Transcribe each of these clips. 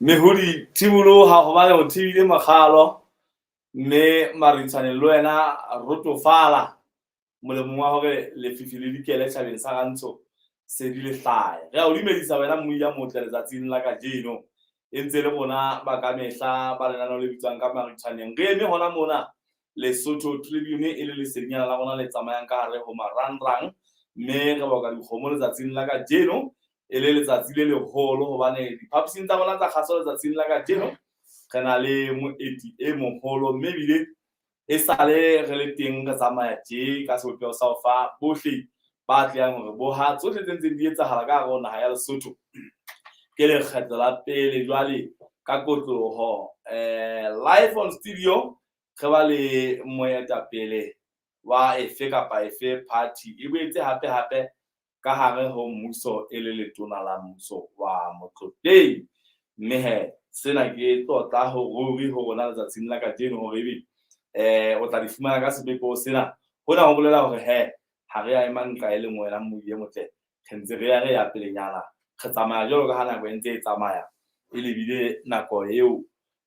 mehodi thibolo ha go ba le go thibile magalo mme Marits'oaneng le wena rotofala molemong wa hore lefifi le dikele tjhabeng sa gantsho se di le hlae. Re a o dumedisa wena mmui ya motle letsatsing la kajeno e ntse le rona ba ka mehla ba lenaneo le bitswang ka Marits'oaneng. Re eme hona mona Lesotho Tribune e le lesedinyana la rona le tsamayang ka hare ho marangrang, mme re boka dikgomo letsatsing la kajeno e le letsatsi le leholo hobane diphaposing tsa rona tsa kgaso letsatsing la kajeno re na le moeti e moholo, mme ebile e sale re le teng re tsamaya tje ka sebopeho sa ho fa bohle ba tleyang hore bo ha tsohle tse ntseng di etsahala ka hare ho naha ya Lesotho ke lekgetlo la pele. Jwale ka kotloho live on studio re ba le moetapele wa efe kapa efe party e boetse hape ka hare ho mmuso e le letona la mmuso wa Mohlomphehi. Mme he sena ke tota ho ruri ho rona letsatsing la kajeno hore ebe o tla di fumana ka sepepo sena. Hona ho bolela hore ha re a ema nqa e le ngwe la mmui e motle, re ntse re ya pelenyana, re tsamaya jwalo ka ha nako e ntse e tsamaya e lebile nako eo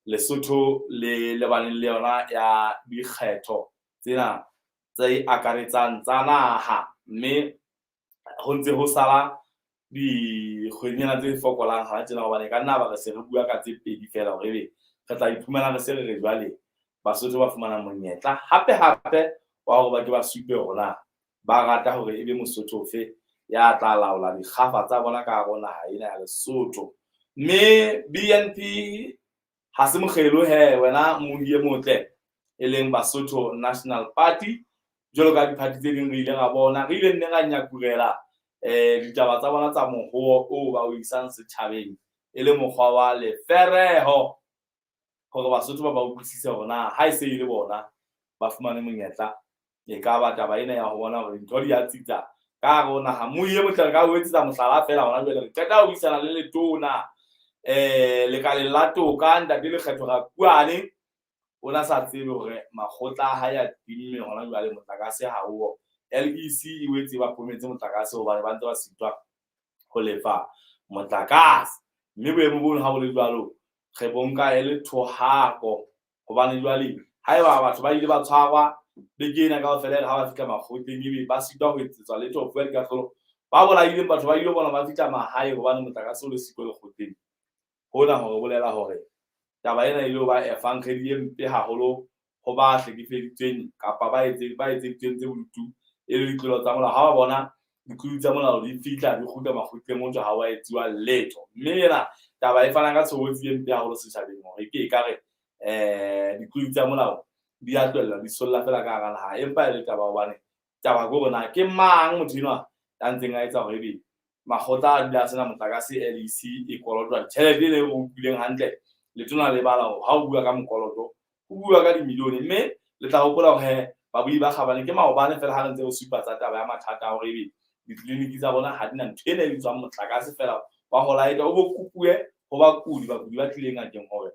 Lesotho le lebaneng le yona ya dikgetho tsena tse akaretsang tsa naha, mme ho ntse ho sala dikgwedinyana tse fokolang ha tjena hobane ka nna ba re se re bua ka tse pedi fela hore ebe re tla iphumana re se re jwale Basotho ba fumana monyetla hape wa hore ba ke ba supe hona ba rata hore ebe Mosotho ofe ya tla laola dikgafa tsa bona ka hare naha ena ya Lesotho. Mme BNP ha se mokgelo wena mmui e motle e leng Basotho National Party, jwalo ka di-party tse ding re ile ra bona, re ile nne ra nyakurela ditaba tsa bona tsa mohoo o ba o isang setjhabeng e le mokgwa wa lefereho hore Basotho ba utlwisise hore na ha e se ile bona ba fumane monyetla e ka ba taba ena ya ho bona hore ntho di a tsitsa ka hare ho naha. Mmui e motle re ka o etsetsa mohlala fela hona jwale re qeta ho buisana le letona lekaleng la toka ntate Lekgetho Rapuane o na sa tsebe hore makgotla a hae a timme hona jwale motlakase ha o LEC e wetse ba phometse motlakase hobane ba ntse ba sitwa ho lefa motlakase. Mme boemo bono ha bo le jwalo re bonka e le thohako hobane jwale haeba batho ba ile ba tshwarwa bekena kaofela ha ba fihla makgotleng ebe ba sitwa ho etsetswa letho ho fuwa dikahlolo, ba bolaileng batho ba ile bona ba fihla mahae hobane motlakase o le siko lekgotleng. Hona hore bolela hore taba ena ile ba efankgedi e mpe haholo ho ba hlekefeditsweng kapa ba etseditsweng tse bodutu e le ditlolo tsa molao. Ha ba bona ditlolo tsa molao di fihla di kgutla makgotleng mo ha wa etsuwa letho, mme ena taba e fana ka tshobotsi e mpe haholo setjhabeng hore ke ekare ditlolo tsa molao di a tlohella di solla fela ka hara naha, empa e le taba hobane taba ke hore na ke mang motho enwa ya ntseng a etsa hore ebe makgotla a dula a sena motlakase, LEC e kolotwa tjhelete e o utlwileng hantle letona le bala ha o bua ka mokoloto o bua ka dimilione. Mme le tla hopola hore ba bui ba kgabane ke maobane fela ha re ntse re supa tsa taba ya mathata hore ebe ditleliniki tsa bona ha di na ntho ena e bitswang motlakase fela wa ho laeta o bo kupuwe ho bakudi ba tlileng ngakeng hore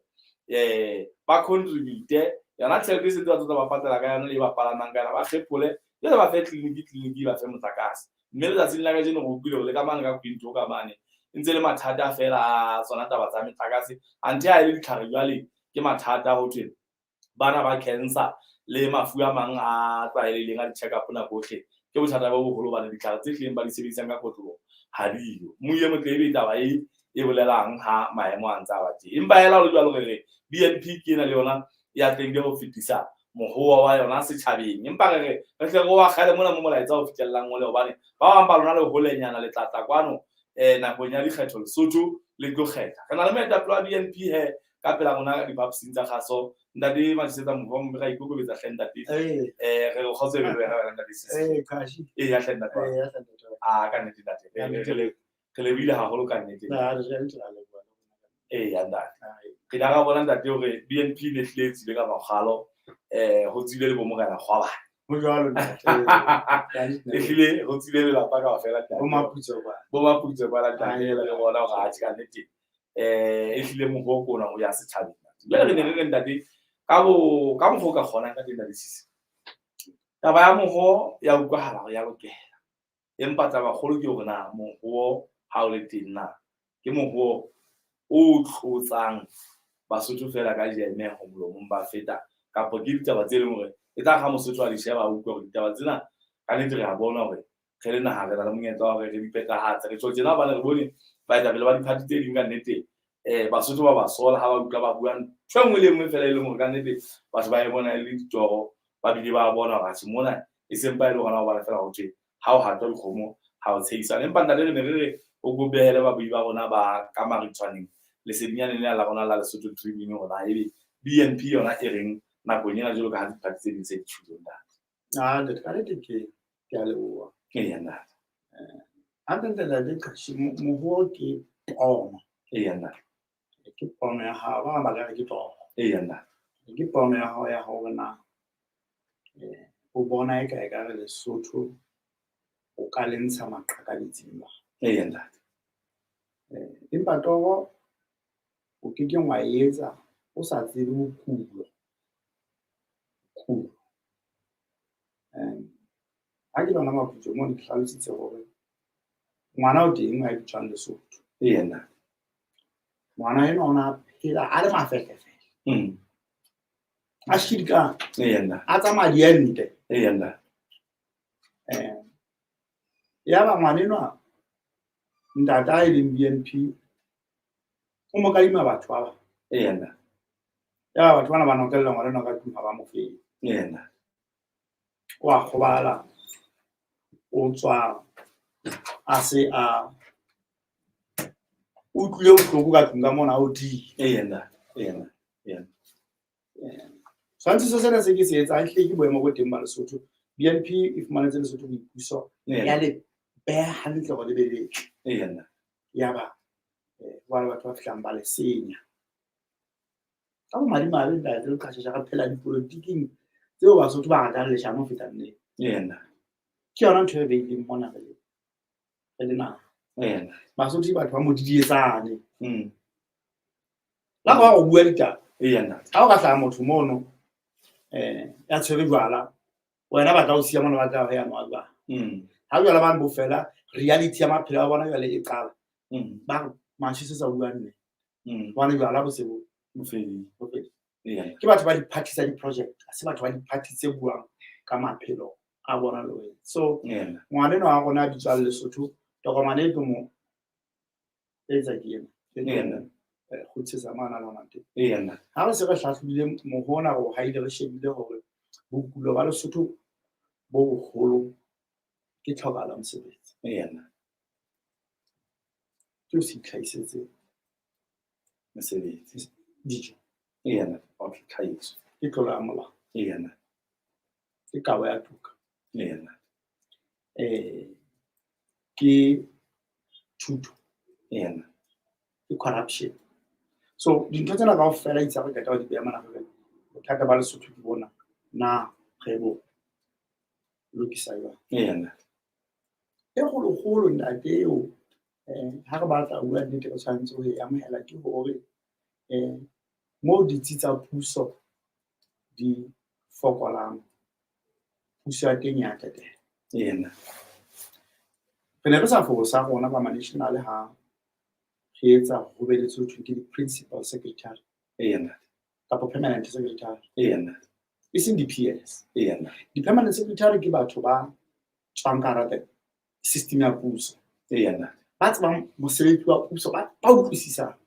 ba contribute yona tjhelete e se tsa ba patala ka yona le ba palamang ka yona ba kgepole le ba fe tleliniki ba fe motlakase. Mme letsatsing la kajeno go buile le ka mane ka kwintho ka mane ntse le mathata fela a tsona taba tsa motlakase ante ha ile ditlhare jwale ke mathata ho thwe bana ba cancer le mafu a mang a tlwaelehileng a di-check up na bohle ke bothata ba boholo hobane ditlhare tse hleng ba di sebedisang ka kotloloho ha diyo. Mmui e motle ebe taba e bolelang ha maemo a ntse a ba teng, empa hela ho le jwalo re BNP ke ena le yona ya tlile ho fetisa mohoo wa yona setjhabeng, empa re hle go wa kgale mona mo molaetsa ho fitellang mole hobane ba bang ba lona le holenyana le tlatla kwano nakong ya dikgetho Lesotho le tlo kgetha. Re na le moetapele wa BNP ka pela rona diphaposing tsa kgaso ntate Machesetsa Mofomobe ra ikokobetsa hle ntate re go kgotse le wena ntate kashi ya hle ntate ka nnete ntate re le bile haholo ka nnete ya ntate ke la bona ntate hore BNP ne tlile tsile ka magalo ho tsile le bo morena kgwaba mo jwalo e hlile ho tsile le lapa ka fela bo maputso ba la tang le re bona ga a tshika nnete e hlile mohoo kona ho ya setjhabeng. Jwale re ne re ntate ka mohoo ka kgona ka tena disisi taba ya mohoo ya utlwahala ya lokela, empa taba kgolo ke hore na mohoo ha o le teng na ke mohoo o tlotsang Basotho fela ka jemeho molomong ba feta kapo ke ditaba tse leng hore e tla ga Mosotho a di sheba utlwa hore ditaba tsena ka nnete re a bona hore re le naha re na le monyetla wa hore re di phethahatse. Re tjho tjena hobane re bone baetapele ba di-party tse ding ka nnete Basotho ba sola ha ba utlwa ba buang ntho e nngwe le nngwe fela e leng hore ka nnete batho ba e bona le ditoro ba bile ba bona hore atjhe mona e seng ba e le hona ho bana fela ho thwe ha o hatwa dikgomo ha o tshehisana. Empa ntate re ne re re o bobehele babui ba rona ba ka Marits'oaneng lesedinyane lena la rona la Lesotho Tribune hore na ebe BNP yona e reng nakong ena jwalo ka ha di-party tse ding tse di thulong data. Ntate ka nnete ke a leboha. Eya ntate. Hape ntate le qhashi mohoo ke pono. Eya ntate. Ke pono ya hao ba ba ke toro. Eya ntate. Ke pono ya hao ya hore na o bona e ka re Lesotho o ka lentsha maqhaka ditsimba. Eya ntate. Empa toro o ke wa etsa o sa tsebe bokulo. Ha ke bona maputso mo di hlalositse hore ngwana o teng a bitswang Lesotho. Eya ntate. Ngwana ena ona phela a le mafefefele. A shidika. Eya ntate. A tsamaya diente. Eya ntate. Ya ba ngwana enwa ntata e leng BNP o mo kadima batho ba ba. Eya ntate. Ya batho bana ba nokella ngwana enwa ka tlung ha ba mo fe. Eya ntate. Wa khobala o tswa a se a utlwe bohloko ka tlung ka mona o di. Eya ntate. Eya ntate. Eya. Swantse se sena se ke se etsa hle ke boemo bo teng ba Lesotho. BNP if manetse Lesotho boipuso ya le beha hantle go le bele. Eya ntate. Ya ba wa batho ba fihlang ba le senya. Ka bo madimabe ntate le qhasha ka phela dipolitiking tseo Basotho ba ratang le shano feta nne. Eya ntate. Ke yona ntho e beileng mona re le na. Eya ntate. Basotho batho ba mo didietsane. La ba go bua ditaba. Eya ntate. Ha o ka hlaya motho mono ya tshwere jwala wena ba tla o siya mona ba tla ho ya nwa ba. Ha jwala ba bo fela reality ya maphelo a bona jwale e qala. Ba Machesetsa bua nne. Bona jwala bo se bo fedi. Eya. Ke batho ba di party tsa di project a se batho ba di party tse buang ka maphelo a bona le wena. So ngwana eno a rona bitswa Lesotho tokomane e mo etsa ke ena. Go tshesa mana la mate. Eya nna. Ha re se re hlahlobile mohona go haile re shebile hore bokulo ba Lesotho bo bogolo ke tlhokala mosebetsi. Eya nna. Ke o se tlhaisetse mosebetsi dijo. Eya nna. Okay, tlhaiso. Ke tlola mola. Eya nna. Ke kabo ya tuka. Eya nna. Ke thuto. Eya nna. Ke corruption. So dintho tsena kaofela itse re ka tla di beha mana re bothata ba Lesotho ke bona na kgwebo lokisa yona. Eya nna. E kgolo ntate eo ha re batla bua nnete re tshwanetse ho e amohela ke hore mo ditsi tsa puso di fokolang puso ya teng ya tete. Eya nna. Re ne re sa fokosa rona ba national ha etsa ho be le tsotho ke di-principal secretary. Eya nna. Kapo permanent secretary. Eya nna. E seng di-PS. Eya nna. Di-permanent secretary ke batho ba tswang ka hara system ya puso. Eya nna. Ba tsebang mosebetsi wa puso ba utlwisisang.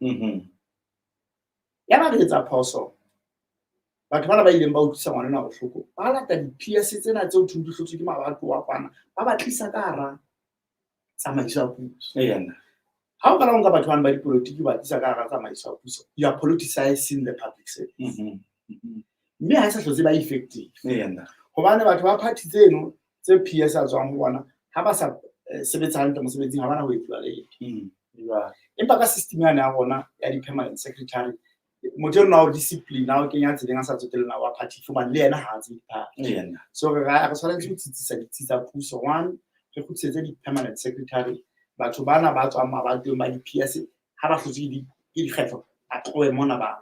Ya ba re etsa phoso batho bana ba ileng ba utlwisa ngwana wa bohloko ba lata di-PS tsena tseo thuto hlotswe ke mabato wa kwana ba tlisa ka hara tsamaiso ya puso. Eya nna. Ha o ka la nka batho bana ba dipolitiki ba tlisa ka hara tsamaiso ya puso, you are politicizing the public service. Mme ha e sa hlotse ba effective. Eya nna. Hobane batho ba party tseno tse PS a tswang ho bona ha ba sa sebetsa hantle mosebetsing ha bana ho etsuwa le. Empa ka system ya rona ya di-permanent secretary motho o nao discipline o kenya tseleng a sa tsotelena wa party fumane le yena ha a tsebe pa. Eya nna. So re tshwanetse ho tsitsisa ditsi tsa puso. One, re khutsetse di-permanent secretary batho bana ba tswang mabatong ba di-PS ha ba hlotse ke dikgetho a tlohe mona ba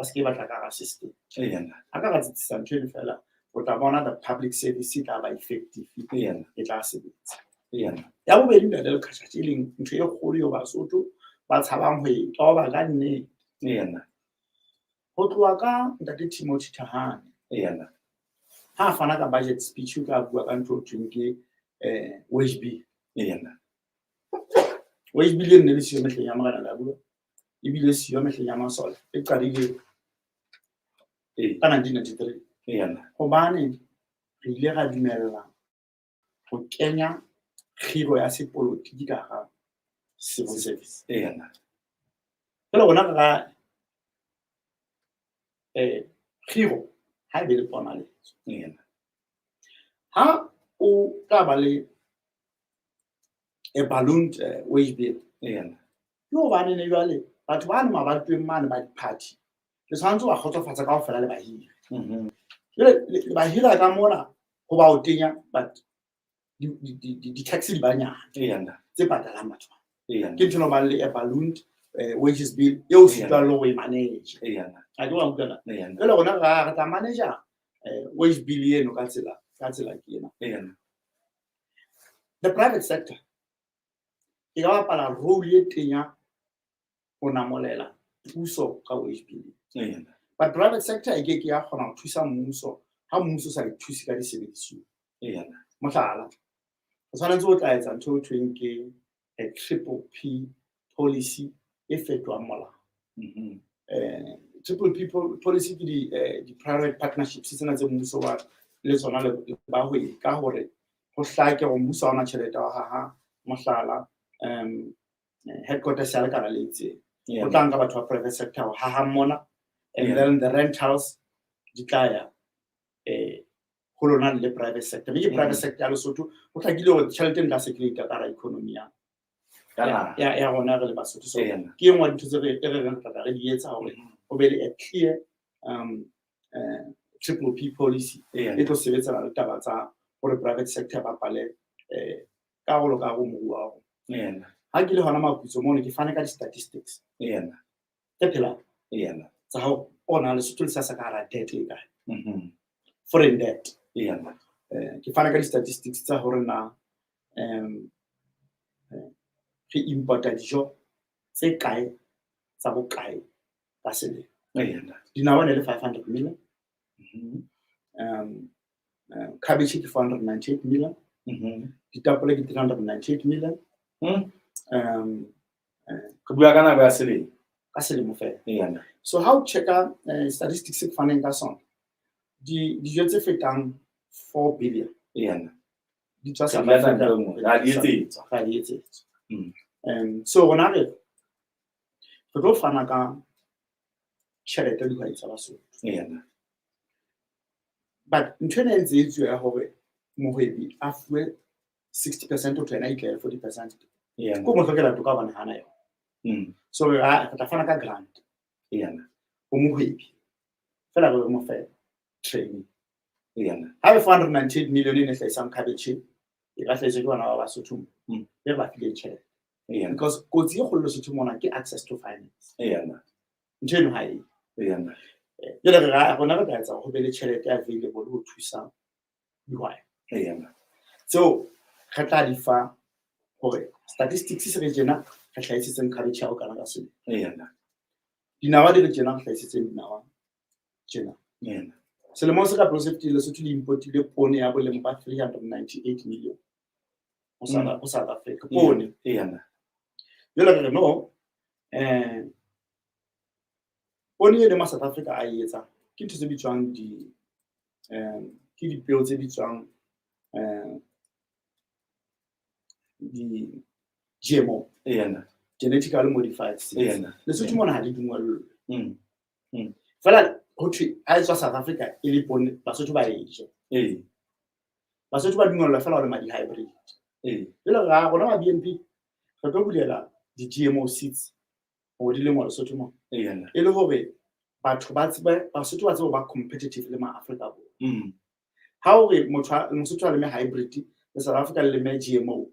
se ke batla ka system. Eya nna. Ha ka tsitsisa ntho e fela o tla bona the public service tla ba effective. Eya nna. E tla sebetsa. Eya nna. Ya bobedi nna le khatha tse leng ntho e kgolo yo Basotho ba tshabang ho e toba ka nnete. Ho tloha ka Ntate Timothy Tahane ha fana ka budget speech ka bua ka ntho thweng ke wage bill. Wage bill ne le siyo mehleng ya Morena Labulo e bile siyo mehleng ya Masola e qadile ka 1993 hobane re ile ra dumella ho kenya kgiro ya sepolotiki ka hara civil service. Jwale rona ka kgiro ha e be le ponaletso. Ha o ka ba le a ballooned wage bill, yo ba ne jwale batho ba ne mabatoweng mane ba di-party le tshwanetse wa kgotsofatsa kaofela le bahiri. Jwale bahira ka mona ho ba o tenya but di-taxi di banyane tse patalang batho. Ke ntho ba le a ballooned wages bill eo sitwang le ho e manage. Ha ke wa utlwana. Jwale rona re tla manager wage bill eno ka tsela ke ena. The private sector e ka bapala role e tenya ho namolela puso ka wage bill. But private sector e ke ya kgona ho thusa mmuso ha mmuso sa thusi ka disebediswa. Mohlala, o tshwanetse ho tla etsa ntho e thweng ke triple P policy e fetwang molao. Triple P policy ke di-private partnerships tsena tse mmuso ba le tsona le ba hwe ka hore ho hlake ho mmuso ona tjhelete wa haha. Mohlala, headquarters ya lekala le itseng ho tla nka batho ba private sector ho haha mona, and then the rentals di tla ya ho lona le private sector. Mme private sector ya Lesotho ho hlakile hore tjhelete nda circulate ka economy ya rona re le Basotho. So ke engwe dintho tse re re di etsa hore ho be le a clear triple P policy e tlo sebetsana le taba tsa hore private sector ba pale karolo ka moruo wa rona. Ha ke le hona maputso mo ne ke fane ka di-statistics tse phelang tsa ho ona Lesotho le sa ka hara debt e kae, foreign debt. Ke fane ka di-statistics tsa hore na re importa dijo tse kae tsa bokae ka selemo. Dinawa ne le 500 million, cabbage ke 498 million, ditapole ke 398 million. Ke bua ka nako ya selemo ka selemo fela. So how checka statistics ke faneng ka sona dijo tse fetang 4 billion di tswa South Africa. So rona re tlo fana ka tjhelete di tsa Basotho. But ntho ena entse e tswe ya hore mohwebi a fuwe 60% ho tsena itle 40%. Ko mo hlokela toka bana hana yona. So re tla fana ka grant ho mohwebi fela re mo fe training. Ha 498 million ne hlaisang cabbage e ka hlaiswa ke bana ba Basotho le ba file tjhelete. Because kotsi e kgolo Lesotho mona ke access to finance. Ntho eno ha e. Jwale re rona re ka etsa ho be le tjhelete available ho thusa dihwai. So re tla di fa hore statistics se re jena re hlahisitseng cabbage ya ho kana ka selemo. Dinawa di re jena re hlahisitseng dinawa jena. Selemo se ka project Lesotho le importile poone ya boleng ba 398 million ho South Africa. Poone. Jwale re no poone e le South Africa a etsa ke ntho tse bitswang ke dipeo tse bitswang di GMO, genetically modified seeds. Lesotho mona ha di dungwello. Fela ho thwe a etswa South Africa e le poone Basotho ba e je. Basotho ba dungwello fela hore ma di hybrid. Jwale ga rona ba BNP re tlo bulela di GMO seeds ho di lengwa Lesotho mo. E le hore batho ba tsebe Basotho ba tsebe ba competitive le ma Africa Borwa. Ha o re Mosotho a le me hybrid le South Africa le me GMO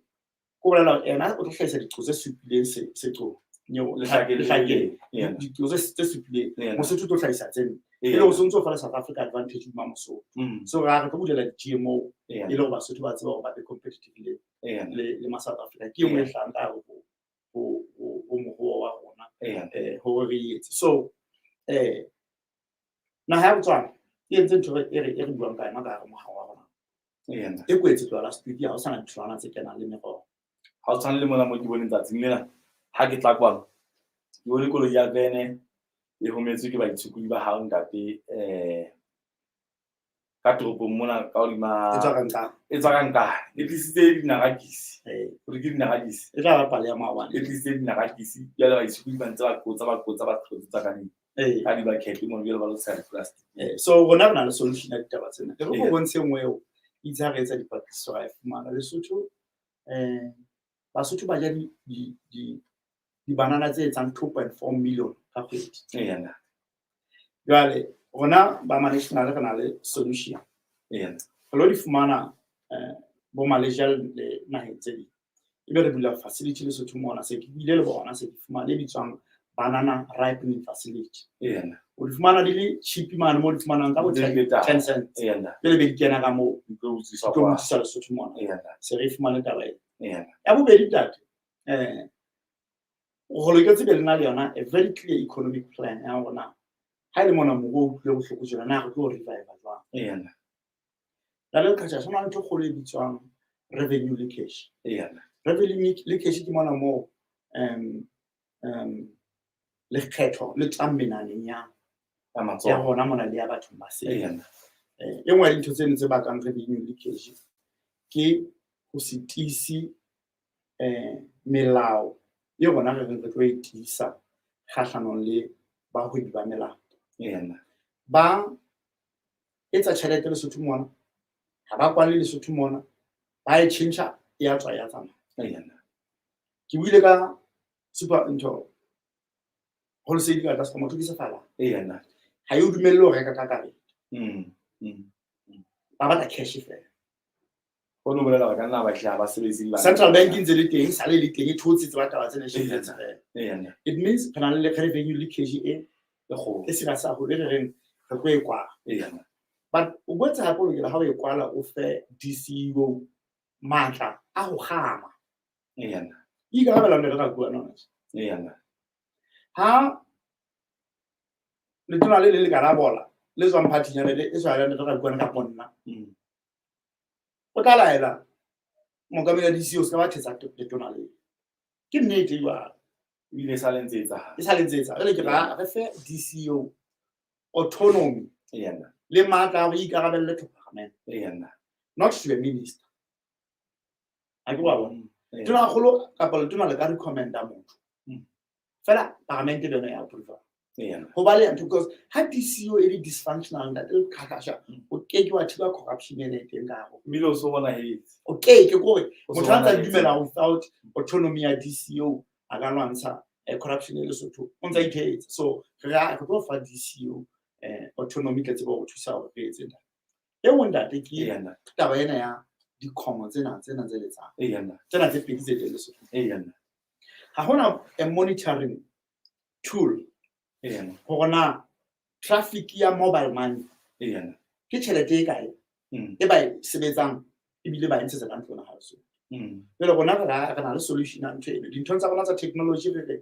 ko bolela ena o tlo hlahisa diqo tse supileng setso nyo le hlakeng diqo tse supileng Mosotho o tlo hlahisa tsena e le ho sontso fa South Africa advantage ma Mosotho. So ra re tlo bulela di GMO e le ho Basotho ba tsebe hore ba be competitive le ma South Africa ke mo e hlang ka ho moruo hore re etse. So naha ya Botswana e entse ntho e re buang ka yona ka hare moha wa rona e kwetse tlola studio ha o sana ditholwana tse kenang le meroho ha o tshwane le mona mo ke bone tsatsing lena ha ke tla kwano ke bone koloi ya vene e hometswe ke baitshukudi ba hao ntate ka toropong mona ka hodima e tswa ka nka e tlisitse dinagakisi gore ke dinagakisi e tla ba pale ya maobane e tlisitse dinagakisi ya le baitshukudi ba ntse ba tlotsa ba tlotsa ka neng ka di ba khepe mo bjele ba lo tsaya plastic so rona re na le solution ya ditaba tsena ke re go bontshe nngwe eo itse ha re etsa dipatlisiso ra e fumana Lesotho Basotho ba ja di-banana tse etsang 2.4 million ka kgwedi jwale rona ba national re na le solution re lo di fumana bo Malaysia le naheng tse ding ebe re bula facility Lesotho mona se ke bile le bona se ke fumana le bitswang banana ripening facility o di fumana di le cheap man mo di fumana ka bo 10 cents pele be di kena ka mo di tlo utsisa Lesotho mona se re fumana taba ya bobedi tate go loketse be lena le yona a very clear economic plan ya rona ha ile mona mo go tle bohloko jona na re tlo revive jwang la le ka tsha mona ntho kgolo e bitswang revenue leakage revenue leakage ke mona mo le kgetho le tsammenaneng ya rona mona le ya batho ba se e nngwe ya dintho tseno tse bakang revenue leakage ke go se tisi melao e rona re tlo e tisa kgahlanong le bahwebi ba melato ba etsa tjhelete Lesotho mona ha ba kwale Lesotho mona ba e tjhentjha ya tswa ya tsamaya ke buile ka super into wholesale ka tsa motho ke sefala ha e dumelle ho reka ka kare ba batla cash fela ono bolela ba kana ba tla ba sebetsi ba central bank ntse le teng sale le teng e thotse tse bataba tsene shitse it means kana le revenue leakage e go e sena sa go le reng re go e kwa but o botsa ha go le ha o e kwala o fe DCO matla a go gama e ga ba la nna ka bua nona ha le tona le ka bola le tswa mphathinya le e tswa le ka bua ka ponna o tla laela mo ka mela DCO ska ba thetsa le tona le ke nnete ba ile sa lentsetsa re ke ba re fe DCO autonomy le matla go ikarabelle to parliament not to the minister a go ba tona golo ka palo tona le ka recommenda motho fela parliament le yona ya approve ho ba le ntho because ha DCO e dysfunctional that le khakasha o ke wa thiba corruption ene teng ka go milo so bona he okay ke gore motho a tsa dumela without autonomy ya DCO a ka lwantsha corruption e Lesotho o ntse ithetsa so re go fa DCO autonomy ke tsebo go thusa go etse nda e wonda te ke taba ena ya di common tsena tse letsa tsena tse pedi tse Lesotho ha hona a monitoring tool gona traffic ya mobile money ke tšhelete e kae e ba sebetsang e bile ba ntse ka ntlona ha so le gona ga na le solution a ntho eno dintho tsa bona tsa technology re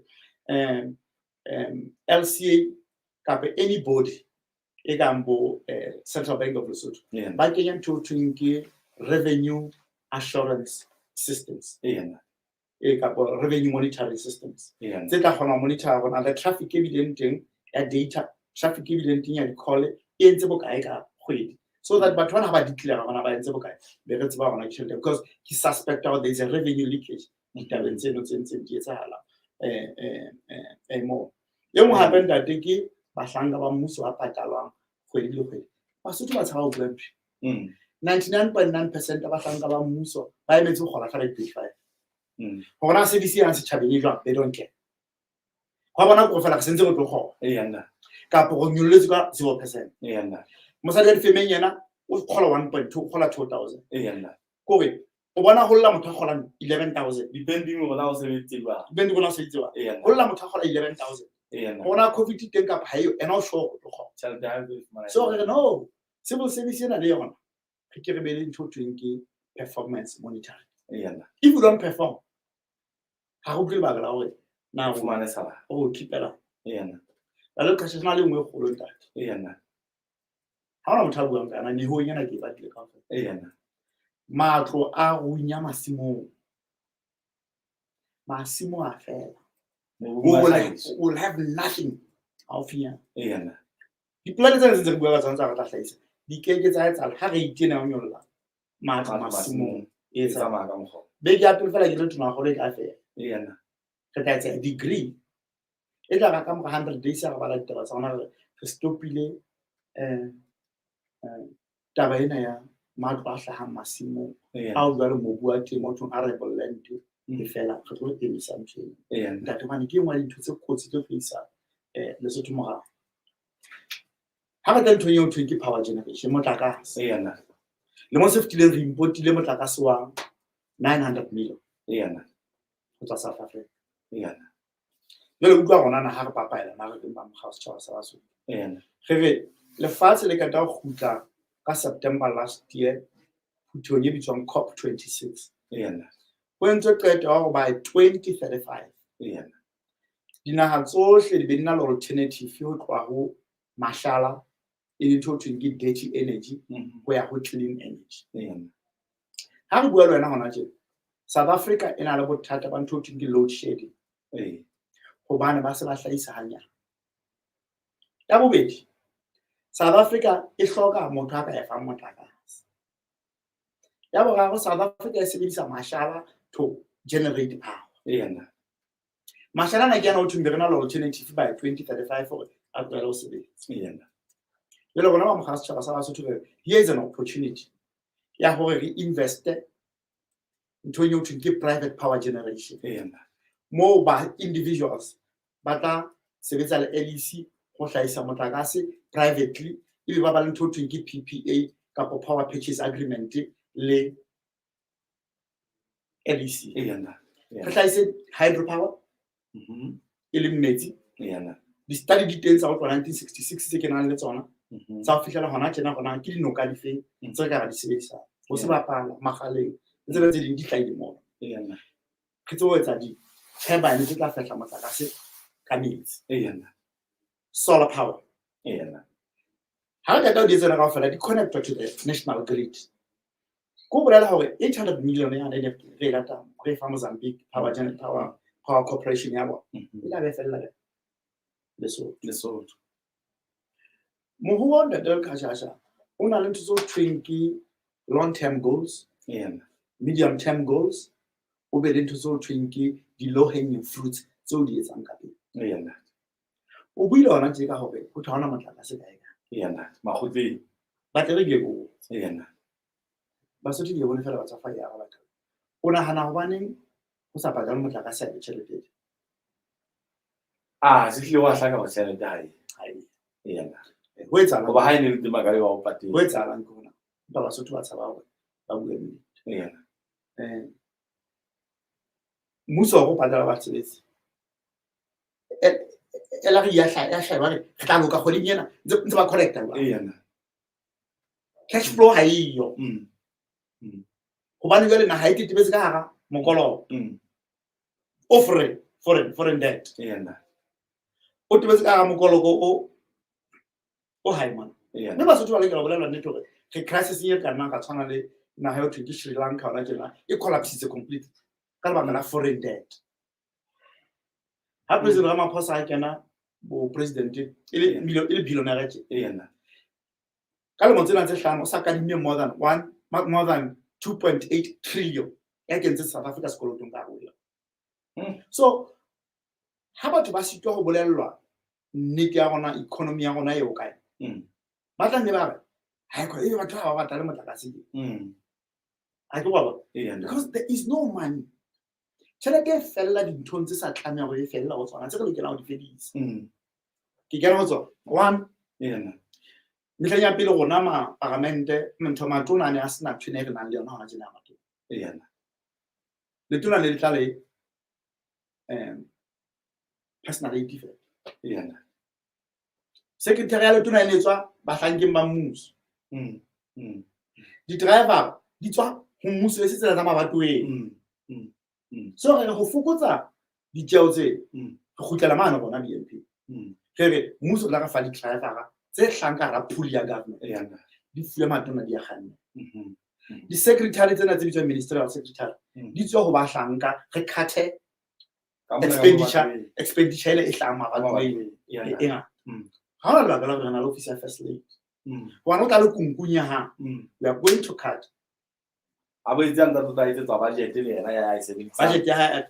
LCA kape anybody e gambo Central Bank of Lesotho ba kenya ntho ke revenue assurance systems kapo revenue monitoring systems tse tla kgona monitor bona the traffic evident ya data traffic evident ya di-call e ntse bokae ka kgwedi so that batho bana ba declare bona ba ntse bokae be re tseba bona tšhelete because he suspect out there is a revenue leakage ditabeng tseno tse di etsahala mo ye mo happen that ke bahlanga ba mmuso ba patalwang kgwedi le kgwedi Basotho ba tshaba go 99.9% ba bahlanga ba mmuso ba emetse go gola ka 25 gona se di siana se tšhabeng jwa they don't care ga bona go fela ka sentse go tlo go ka po go nyolletse ka 0% mosadi ya difemeng yena o kgola 1.2 kgola 2000 kore o bona go lla motho a gola 11000 depending gona o sebetse ba depending gona o sebetse ba go lla motho a gola 11000 gona covid teng ka phaio ena o sho go go so re no civil service ena le yona ke re be le ntho tweng ke performance monitoring if you don't perform ha go tle ba la gore na fumane sala o keepela yana la le khashana le ngwe kholo ntate yana ha ona motho a buang kana ne ho nyana ke batle ka fa yana matlo a runya masimo a fela will have nothing of here yana dipolane tse ntse re bua ka tsona tsa ga hlahisa di keke tsa etsa ha re itena ho nyolla matlo masimo e tsa maka mokgo be ke apel fela ke le tona go le ka fela yana re tla etsa degree e tla ka mo 100 days ya bala ditaba tsa ona re stopile taba ena ya matlo a hlahang masimo ha o bua re mobu a teng motho a arable land e fela re tlo emisa mtsheng ntate bane ke ngwa dintho tse kotsi tse fisa Lesotho morao ha ba tla ntho eo ke power generation motlakase yana le mo se fitile re impotile motlakase wa 900 million yana go tswa South Africa yana le utlwa gona na ha re papaela na re ke ba mogao setšhaba sa baso yana re lefatshe le ka ta go khutla ka September last year phutong e bitswang COP26 yana go entse qeto ya go by 2035 yana dinaga tsohle di be di na le alternative go tloa go mashala e dintho thweng ke dirty energy go ya go clean energy yana ha re bua le wena gona tje South Africa e na le bothata ba ntho thweng ke load shedding gobane ba se ba hlahisa hanyane ya bobedi South Africa e hloka motho a ka e fang motlakase ya boraro South Africa e sebedisa mashala to generate power yana mashala na ke yana o thumbe re na le alternative by 2035 for a tloela o sebetsa yana le gona ba mogasa setšhaba sa Basotho re here is an opportunity ya gore re investe ntho e thweng ke private power generation yana mo ba individuals ba tla sebetsa le LEC go hlahisa motlakase privately e be ba ba le ntho thweng ke PPA kapo power purchase agreement le LEC yana re hlahise hydropower e le metsi yana di study di teng tsa go 1966 se ke nang le tsona tsa go fihlela gona tjena gona ke dinoka di feng tse ka ga di sebedisa go se bapala magaleng tse be tse ding di hlaile mo yana ke tso etsa di turbine tse tla fehla motlakase ka metsi yana solar power yana ha re ka di tsena ka fela di connect to the national grid go bolela gore 800 million ya ne re lata re fa Mozambique power corporation ya bona e la be fela Lesotho mohoo ntate le khashasha o na le ntho tso thweng ke long term goals yana medium term goals o be le ntho tso thweng ke di low hanging fruits tseo di etsang ka pele yana o buile ona tse ka gore go thaona motlakase ka ega yana magotleng ba tle re ke go yana Basotho di bone fela ba tsa fa ya ba batho o nagana go baneng go sa patala motlakase ya tšhelete se tlile wa hlaka go tšhelete hae yana go etsalang go ba ha ene le magale wa go patela go etsalang ke gona ba Basotho ba tshaba gore ba bue nnete yana mmuso wa go patala basebetsi ela re ya hlaiwa re tla loka kgweding ena ntse ba correcta yana cash flow ha iyo gobane jwale naga e tetebetse ka gara mokolo o foreign debt yana o tebetse ka gara mokolo o high man mme Basotho ba le ke ba bolela nnete gore re crisis e ka nna ka tshwana le naga yo thweng ke Sri Lanka ona tjena e collapsitse complete ka lebaka la foreign debt ha president Ramaphosa a kena bo president e le billionaire yana ka le motsena tse hlano o sa kadimme more than 2.8 trillion ya kentse South Africa sekolotong ka go so ha batho ba sitwa go bolellwa nnete ya gona economy ya gona e o kae ba tla nne ba re ha go e batho ba batla le motlakase a ke go because there is no money tšhelete fella dinthong tse sa tlamea go e fella go tsona tse re lokelang go di fedisa ke kena go tsona one metlheng ya pele gona maparamente mentho matona a ne a sena thwene e re nang le yona gona tjena ya matona letona le tla le personal aid fela secretary ya letona e ne tswa bahlankeng ba mmuso di-driver di tswa go mmuso e se tsela tsa mabatoweng so re go fokotsa ditjeo tse re kgutlela mane bona BNP re mmuso la ka fa di-driver tse hlang ka hara pool ya government di fuwe matona di a kganna di-secretary tsena tse bitswang ministerial secretary di tswa ho ba hlanka re khathe expenditure e hlang mabatoweng e ngata ha hona lebaka la hore re na le office ya first lady wana o tla le kunkunya ha we are going to cut budget le yena ya budget ya hae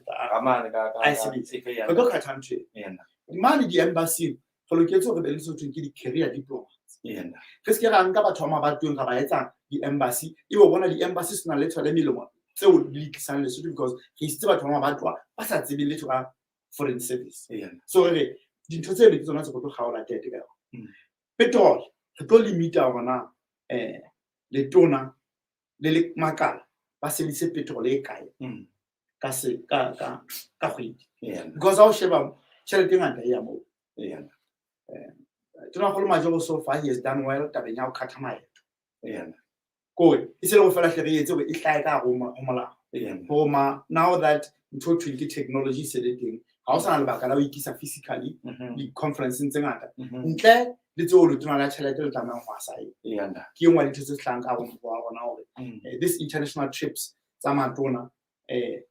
re tlo khatha ntho mane di-embassy go loketse gore be le Lesotho ke di-career diplomats re se ke ra nka batho ba mabatoweng ga ba etsa di-embassy e bo bona di-embassy se na le tshwale melemo tseo di tlisang Lesotho because re isitse batho ba mabatowa ba sa tsebeng letho ka foreign service so re dintho tse ke tsona tse go tlo kgaola tete ka yona petrol re tlo limita gona letona le makala ba sebedise petrol e kae ka kgwedi because ha o sheba tšhelete ngata ya moo tona go le majoro so far he has done well tabeng ya go khatha maeto kore e se le go fela hle re etse gore e hlae ka go molao goma now that ntho thweng ke technology se le teng ga o sa na lebaka la o ikisa physically di-conferenceng tse ngata ntle le tseo letona la tšhelete le tlameang go asae ke engwe dintho tse se tlang ka gompo wa gona gore this international trips tsa matona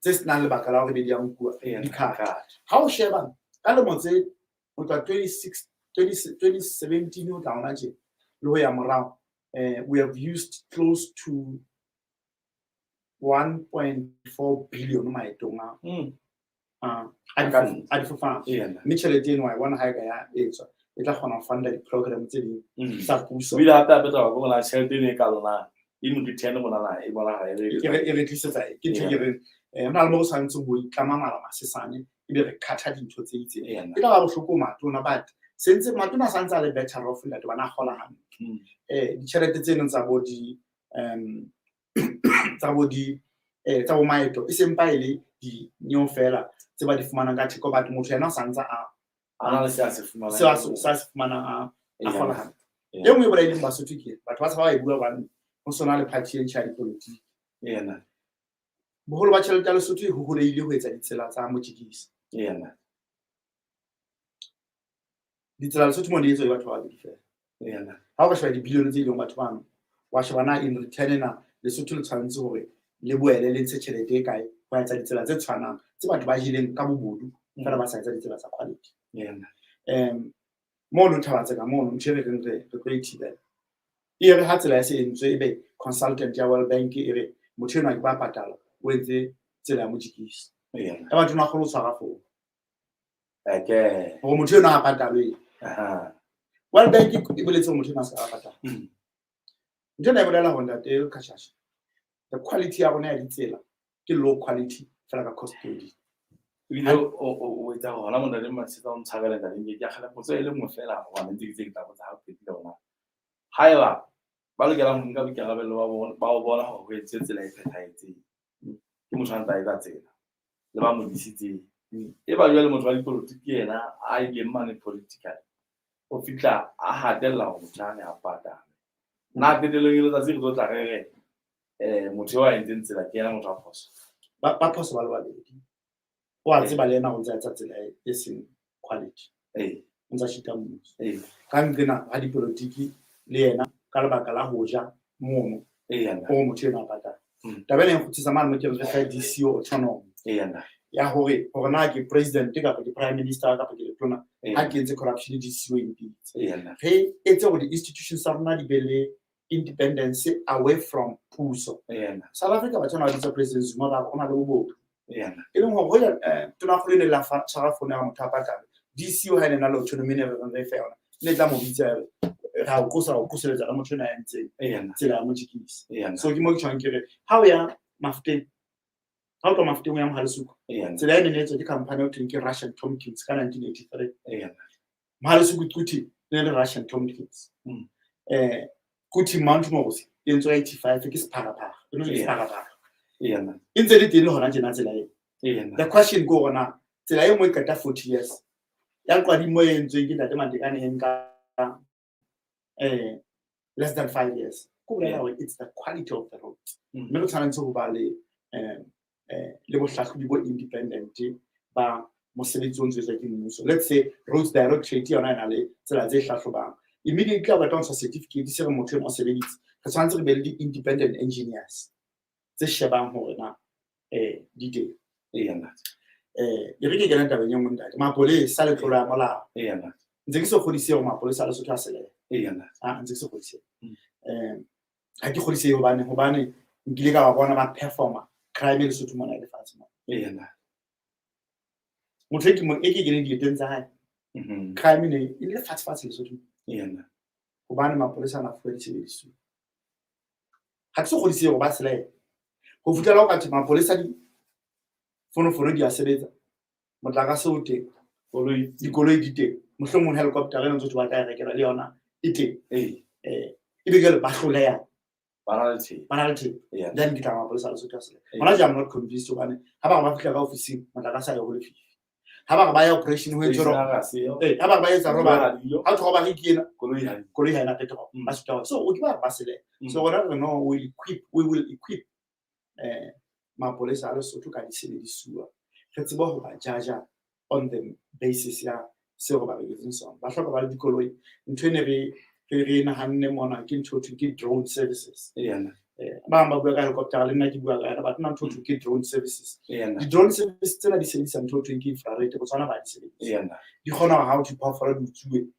tse se nang lebaka la gore be di yang kua dikgaka ga o sheba ka lemo tse go tla 2017 o tla gona je le go ya morago we have used close to 1.4 billion maetong a difofane mme tšhelete eno wa e bona ga e ka ya etswa e tla kgona go funda di-program tse ding tsa puso ebile gape gape taba ke bona tšhelete eno e ka lona e mo di-ten bonana e bona ga e re tlisetsa ke ntho ke reng go na le mo go tshwanetseng go itlama masesane ebe re khatha dintho tse itseng e tla ba bohloko matona but sentse matona a santse a le better off that bana gola hantle ditšhelete tseno tsa bo maeto e sempa e le dinyo fela tse ba di fumanang ka theko batho motho yena o santse ana le se a se se fumanang a gola hantle e nngwe e bolaileng Basotho ke batho ba sa ba e bua bane go sona le party e ntšha ya dipolotiki boholo ba tšhelete ya Lesotho e hoholeile ho etsa ditsela tsa mojikisi ditsela Lesotho mo di etswa batho ba babedi fela ha o ka sheba dibilione tse ileng batho bano wa sheba na in return na Lesotho le tshwanetse hore le boele le ntshe tšhelete e kae go etsa ditsela tse tshwanang tse batho ba jileng ka bobodu fela ba sa etsa ditsela tsa quality mo no thabatse ka mo no ntšhere re tlo ithibela e re ha tsela ya se entswe ebe consultant ya World Bank e re motho eno a ke ba patala o etse tsela ya mojikisi ka batho na go tshwara fo go motho eno a patalwe World Bank e boletse motho eno a sa patala ntho na e bolela go ntate kashasha the quality ya rona ya ditsela ke low quality fela ka cost code ebile o etsa gona mo nna le Machesetsa o ntshabela ka leng ke gala potso e le mo fela go ne ntse ke tla botsa ha pedi ka bona haeba ba lokela go nka boikarabelo ba o bona go etse tsela e phethahetseng ke motho a ntse a tsela le ba mo disitseng e ba jwa le motho wa dipolotiki yena a ile mane political o fitla a hatella go motane a patala na teteleng le tsa go tla re motho wa entse tsela ke yena motho a phoso ba phoso ba le babedi o a tseba le ena go tsa tsela e seng quality ntsa shita mmuso ka ngena ga dipolotiki le yena ka lebaka la ho ja mono o motho ena a patala tabeng go tsisa mane mo ke re fa DCO autonomy ya hore na ke president ka ke prime minister ka ke letona ha ke etse corruption DCO in peace he etse go di-institutions tsa rona di be le independence away from puso South Africa ba tsona ba president Zuma ba ona le bobo e leng go tona go le la tshara fone ya motho a patala DCO ha ena le autonomy ne re fa yona ne tla mo bitsa ra go kuseletsa ka motho ena ya ntse tsela ya mojikisi so ke mo ke tshwang kere ha o ya mafteng ha o tlo mafteng ya Mohalosuku tsela ene ne etswa ke company o ke Russian Tomkins ka 1983 Mohalosuku Kuti ne le Russian Tomkins Kuti Mount Mosi e ntse 85 ke sepharapara e no ke sepharapara ntse le teng le hona tjena tsela e the question go ona tsela e mo e kata 40 years ya qwadi mo e ntse ke ntate Mandekane e nka less than 5 years it's the quality of the road mme go tshwanetse go ba le bohlahlobi bo independent ba mosebetsi o ntse ke mmuso. Let's say roads directorate yona ena le tsela tse hlahlobang. Immediately ba tla certificate se re motho o sebeditse re tshwanetse re be le independent engineers tse shebang hore na di teng e re ke kena tabeng e nngwe ntate mapolesa le tlolo ya molao ntse ke se kgodise hore mapolesa a Lesotho a sele ntse ke se kgodise ha ke kgodise hobane nkile ka ba bona ba performa crime Lesotho mona le fatshe mona motho e ke kene dieteng tsa hae crime ne e le fatshe Lesotho hobane mapolesa na fuwa disebediswa ha ke se kgodise hore ba sele ho futela ho ka thema mapolesa di fono di a sebetsa motlakase o teng dikoloi di teng mohlomong helicopter ena ntse ba tla rekela le yona e teng e be ke ba hloleha banality then ke tla mapolesa a Lesotho a sele hona I'm not convinced hobane ha ba fihla ka office motlakase a yo ho le fifi ha ba ya operation ho etsa ha ba etsa roba ha tlo ba ikena koloi ha ina petrol ba se so o ke ba sele so rona re no we will equip mapolesa a Lesotho ka disebediswa re tseba ho ba jaja on the basis ya se go ba reketseng sona ba hloka ba le dikoloi ntho ene re nahanne mona ke ntho ke drone services ba bua ka helicopter le nna ke bua ka ba tna ntho ke drone services di-drone services tsena di sebedisa ntho ke infrared go tswana ba di sebedisa di kgona how to power di tsue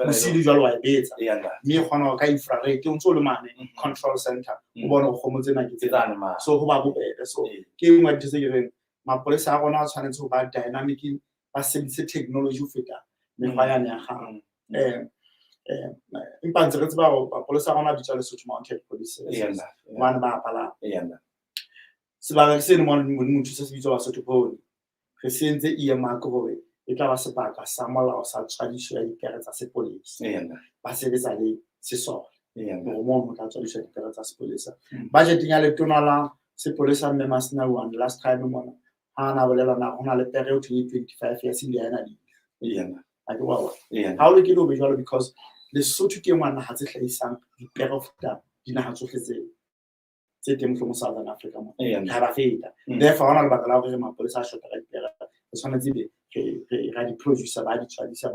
mosili jwalo wa betsa mme kgona ka infrared o ntse o le mane control center o bona go gomotse na ke tsena so go ba bobebe so ke ngwa ditse ke reng mapolesa a rona a tshwanetse go ba dynamic ba sebedise technology ho feta mekgwa ya ya gang empa ntse re tseba go mapolesa a rona a bitsa Lesotho Mounted Police one ba pala sebaka se ne motho se se bitswa Lesotho Police re sentse earmark gore e tla ba sebaka sa molao sa tshwadiso ya dikere tsa sepolesa ba sebetsa le sesole go mo tla tshwadiso ya dikere tsa sepolesa budgeting ya letona la sepolesa mme Masina one last time mona ana bolela na hona le period 2025 ya sile yana di a ke wa ha o le ke lo be jwalo because Lesotho ke ngwana ha tse hlaisang dipere of ta dinaha tsohle tse teng mo Southern Africa mo ha ba feta therefore hona le bakala hore mapolesa a shota ka dipere o tshwanetse be re di producer ba di tshwadisa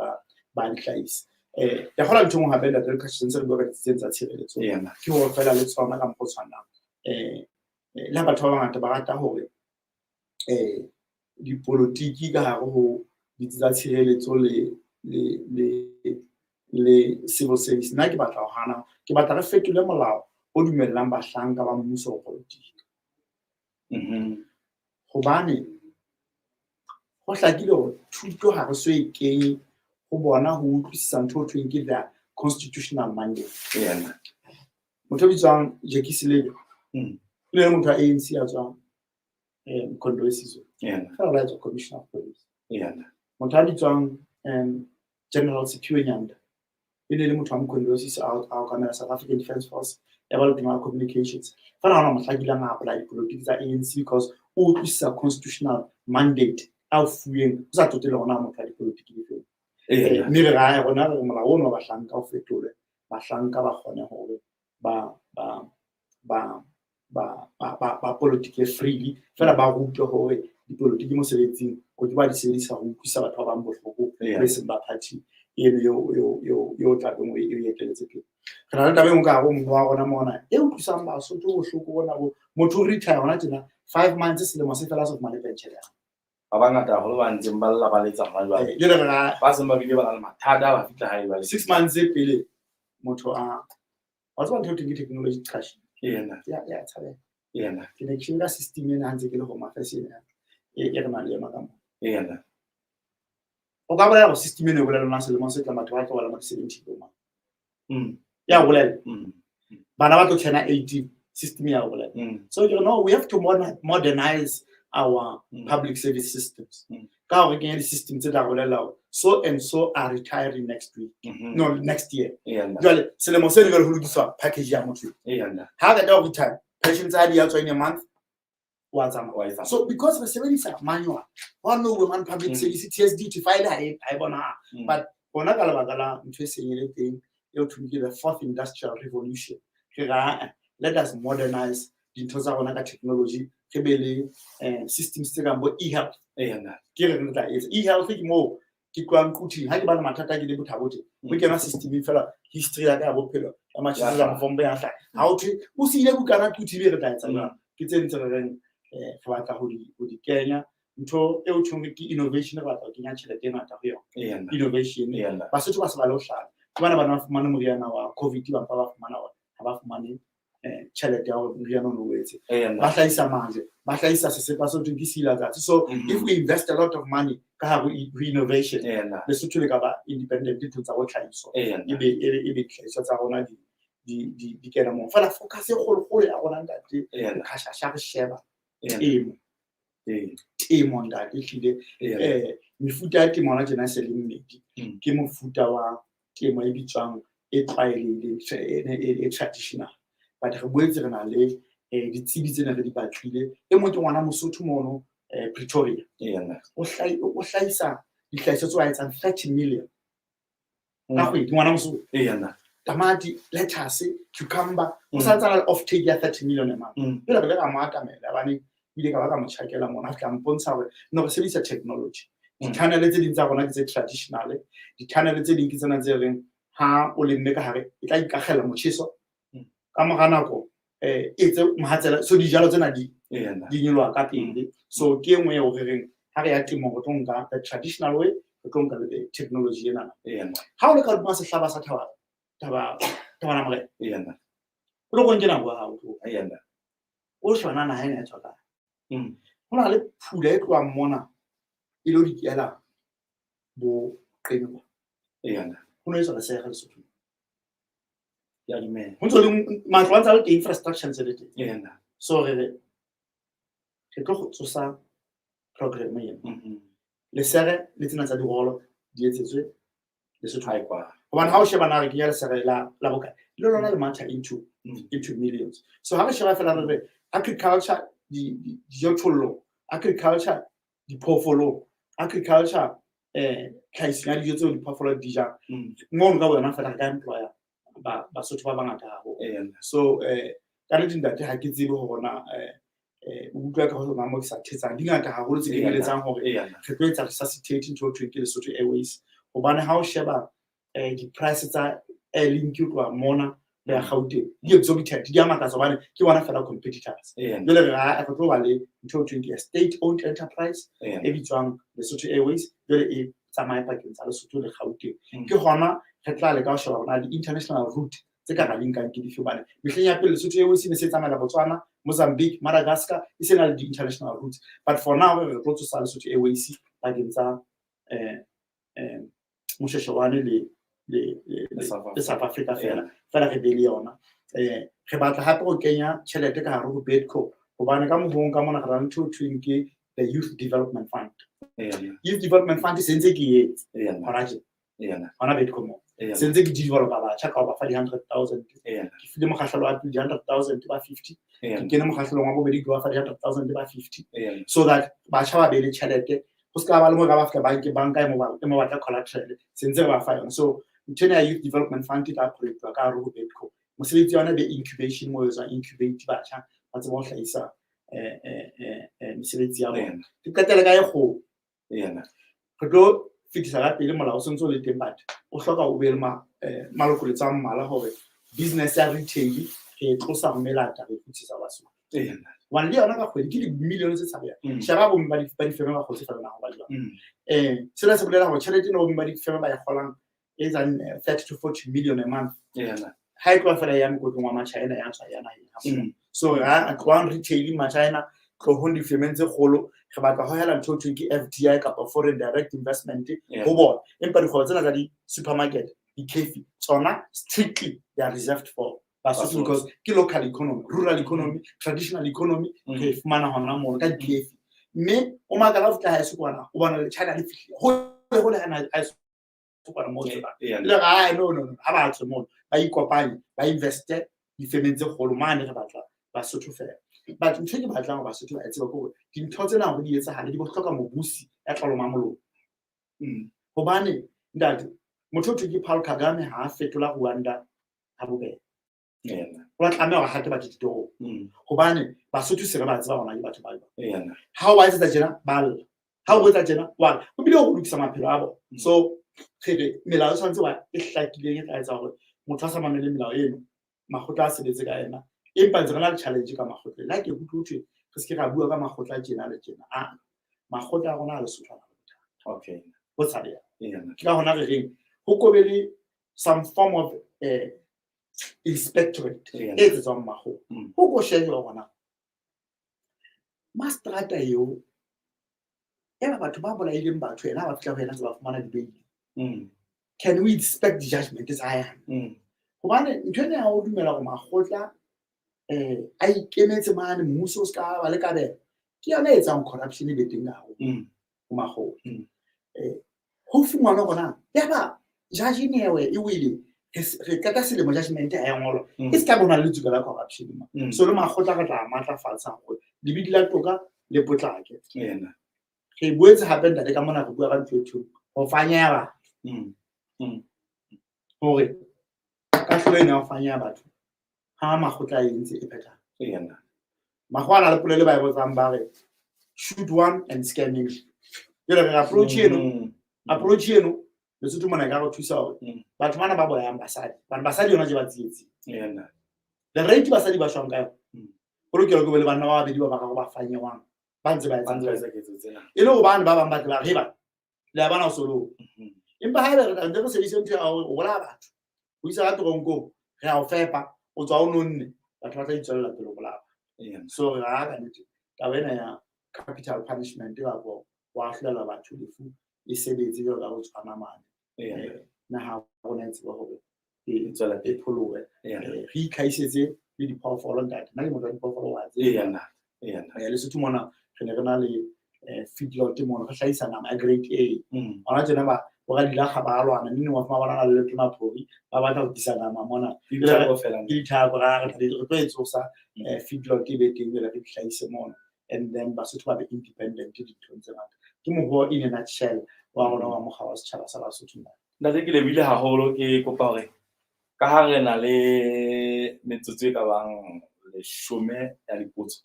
ba di hlaisa ya gola ntho mo hape da re ka tshentse re bua ka ditsenza tshireletso ke ho fela le tsona ka mo tshwana la batho ba bangata ba rata hore dipolitiki ka hare ho ditsa tshireletso le civil service nna ke batla ho hana ke batla re fetole molao o dumellang bahlanka ba mmuso o politiki hobane ho hlakile hore thuto ha re so e kenye ho bona ho utlwisisa ntho thweng ke the constitutional mandate motho bitswang Joki le motho a ANC a tswang Condolisizo right of commissioner of police motho a bitswang General Secure Nyanda le motho a Condolisizo a ka South African Defence Force developing communications fana hona mohlakile nga apply politics tsa ANC because o utlwisisa constitutional mandate a fueng o sa totele hona motho a dipolitiki le mme re ga rona re molao ono ba hlanka o fetole ba hlanka ba kgone hore ba politike freely fela ba rutwe hore dipolitiki mo sebetsing o di ba di sebedisa ho utlwisa batho ba bang bohloko le se ba party yo tla beng o eteletse pele re na le tabeng ka go mo wa rona mona e utlwisang ba so to bohloko bona bo motho retire hona tjena 5 months selemo se fela so mane pension ya ba bangata go ba ntse ba lla ba le tsamaya le re ba se ba bile ba le mathata ba fitla hae ba 6 months pele motho a tswa ntho teng technology crash ya tshabe ke ne ke nka system ena ntse ke le go mafase ena e re na le makamo o ka bolela system ena e bolela lona selemo se tla batho ba tlola mo 70 boma ya bolela bana ba tlo tshena 18 system ya bolela so you know we have to modernize our public service systems ka hore ke di systems tse tla bolela so and so are retiring next week no next year jwale selemo se le go lokiswa package ya motho ha ga da retire pension tsa di ya tswa in a month so because we sebedisa manual one no woman public service TSD to file I bona but bona ka lebaka la ntwe senyele teng e o thumile the fourth industrial revolution let us modernize dintho tsa rona ka technology re be le systems tse kang bo e-health ke re re tla etsa e-health ke mo ke tloang quting ha ke ba le mathata ke le bothabote mo kena system fela history ya ka ya bophelo ya Machesetsa Mofomobe ya hla ha o thwe o se ile bukana quting re tla etsa jwang ke tse ntse re reng re batla ho di kenya ntho e o thong ke innovation re batla ho kenya tjhelete e ngata ho yona innovation Basotho ba se ba lo hlala ke bana ba fumana moriana wa covid ba ba fumana ha ba fumane tjhelete ya ho moriana o wetse ba hlahisa manje ba hlahisa sesepa so ke sila tsatsi so if we invest a lot of money ka ha go innovation Lesotho le ka ba independent ditho tsa go tlhaiso e be tlhaiso tsa rona di kena mo fela focus e kgolo ya rona ntate ka shasha re sheba temo ntate hlile mefuta ya temo ona tjena se le mmedi ke mofuta wa temo e bitswang e tlwaelehileng e traditional but re boetse re na le ditsebi tsena re di batlile e mo ke ngwana Mosotho mono Pretoria o hlahisa dihlahiswa tse a etsang 30 million ka kgwedi ngwana Mosotho tamati lettuce cucumber o sa tsana off take ya 30 million a month ela re ka mo atamela bane ile ka ba ka mo tshakela mona a mpontsha hore no re sebedisa technology di-tunnel tse ding tsa rona ke tse traditional di-tunnel tse ding ke tsena tse reng ha o lemme ka hare e tla ikagela motjheso ka mora nako etse mohatsela so dijalo tsena di nyolwa ka pele so ke engwe o re reng ha re ya temo go tonka the traditional way go tonka le technology ena ha o le ka ba se hlaba sa taba na mare o lo go ngena go ha o shona na ha ena tsaka hona le phula e tloa mona e lo dikiela bo qenwa ho no etsa se ga Lesotho ya di me ho ntso le matlo a tsa le infrastructure tse le teng so re tlo go tsosa program e le sere le tsena tsa di rolo di etsetswe Lesotho ha kwa hobane ha o sheba na re ke ya le sere la boka le lona le matcha into millions so ha re sheba fela re agriculture di jothollo agriculture di phofolo agriculture tlhahiso ya dijo tseo di phofolo di ja mo nka bona fela ka employer Basotho ba bangata haholo so ka le dindate ha ke tsebe ho bona o utlwa ka ho tsona mo ke sa thetsang di ngata haholo tse ke letsang hore re tlo etsa resuscitate into ke Lesotho Airways hobane ha o sheba di-price tsa airlink ke tloa mona le ya Gauteng di exorbitant di amakatsa hobane ke bona fela competitors jwale re a tlo ba le ntho e state owned enterprise e bitswang Lesotho Airways jwale e tsamaya pakeng tsa Lesotho le Gauteng ke hona re tla le ka ho sheba hona di international route tse ka ba linkang ke dife bane mehleng ya pele Lesotho Airways ne se tsamaya Botswana Mozambique Madagascar e se na le di international routes but for now re tlo tsosa Lesotho Airways pakeng tsa Mosheshewane le South Africa fela re be le yona re batla hape go kenya tšhelete ka hare go Bedco hobane ka mohong ka mona ga ntho twing ke the youth development fund youth development fund se ntse ke hona Bedco mo se ntse ke developer ba tšha ka ba fa di 100,000 ke file mokgahlelo wa 100,000 ba 50 ke kene mokgahlelo wa bobedi ke ba fa di 100,000 ba 50 so that ba tšha ba be le tšhelete go ska ba le mo ga ba fika banka e mo batla collateral se ntse ba fa yona so ntena youth development fund ka project ka ro Bedco mosebetsi yona be incubation mo yetsa incubate batjha ba tseba ho hlahisa mesebetsi ya bona ke qetela ka e go re tlo fitisa ka pele molao se ntse le teng batho o hloka o be le maloko le tsa mmala hore business ya retail ke tlosa go melata re fitisa baso one le yona ka kgwedi ke di million tse tshabea shaba bo ba di feme ba khotse fela na go ba jwa sela se bolela go tšhelete no ba di feme ba ya golang is 30 to 40 million a month ha e tloa fela ya mokotong wa China ya tswa yana so ha one retail ma China go hondi fements golo re batla go hela ntho ke FDI ka foreign direct investment go bona empa di kgotsa tsena di supermarket di cafe tsona strictly they are reserved for Basotho because ke local economy rural economy traditional economy ke fumana hona mo ka di cafe mme o magala o tla ha se kwana o bona le China le fihle go le hana para mo tsela le ga no ha ba tswe mo ba ikopanye ba investe di fements golo mane re batla Basotho fela but ntse ke batlang ba Basotho ba tseba gore dintho tsena go di etsa hale di go hloka mobusi ya tlalo mamolo hobane ndate motho o ke Paul Kagame ha fetola Rwanda ha bobedi wa tlameha hore hate batho ditoro hobane Basotho se re ba tseba bona ke batho ba ena ha o etsa tjena balla ha o etsa tjena wa o bile o lokisa maphelo a bona so re melao tshwantse wa e hlakileng e tla etsa hore motho a sa mamele melao eno makgotla a sebetse ka ena empa ntse re na le challenge ka makgotla la ke utlwe re se ke ra bua ka makgotla a tjena le tjena makgotla a rona a Lesotho okay ho tshabea ena ke ka hona re reng ho kobele some form of inspectorate e tswang mahoo ho go shebe hona mastrata eo eba batho ba bolaileng batho ena ba fitla ho ena se ba fumana dibeili can we expect judgment is higher hobane ntho ena ha o dumela go makgotla a ikemetse mane mmuso o ska ba le kabelo ke yona e tsang corruption e be teng hao go mahoo ho fumana gona yaba judge newe e wile re kata selemo judgment ha ya ngolo e ska bona le tsuka la corruption so le makgotla ka tla matlafatsa go lebidi la toka le potlake ena re boetse hape ntate ka mona re bua ka ntho ho fanya ba hore ka hloe na ho fanya batho ha makgotla e ntse e pheta ena magwana le polele ba e botsang ba re shoot one and scamming yela re approach eno le Lesotho mona ka go thusa hore batho bana ba bolayang basadi yona je ba tsietsi ena le rate basadi ba shwang ka go lokela go be le bana ba babedi ba go ba fanyewang ba ntse ba etsa tsena e le go bana ba bang ba tla re ba le bana o solo empa ha re ntse re sebedisa ntho ya o bola batho o isa ka tronko re a o fepa o tswa o nonne batho ba tla itswella pele go bola so re ga ka nnete ka wena ya capital punishment ba go wa hlela batho lefu e sebetse jalo ka go tshwana mane na ha bona itse ba hore e tswela e pholowe re ikhaisetse le diphoofolo ntate na le mo diphoofolo wa tse ena le Lesotho mona re ne re na le feedlot mona re hlahisa nama ya grade A ona tsena ba ga dila ga ba lwana nne wa fama bana le tona phori ba batla go disa nama mona di tla go fela di tla go ra re tlo etsosa feedlot e be teng le re hlahise mona and then Basotho ba be independent di ntse ngata ke mohoo in a nutshell wa rona wa mogwa wa setšhaba sa Basotho nna ke le bile haholo ke kopa hore ka ha re na le metsotso e ka bang 10 ya dipotso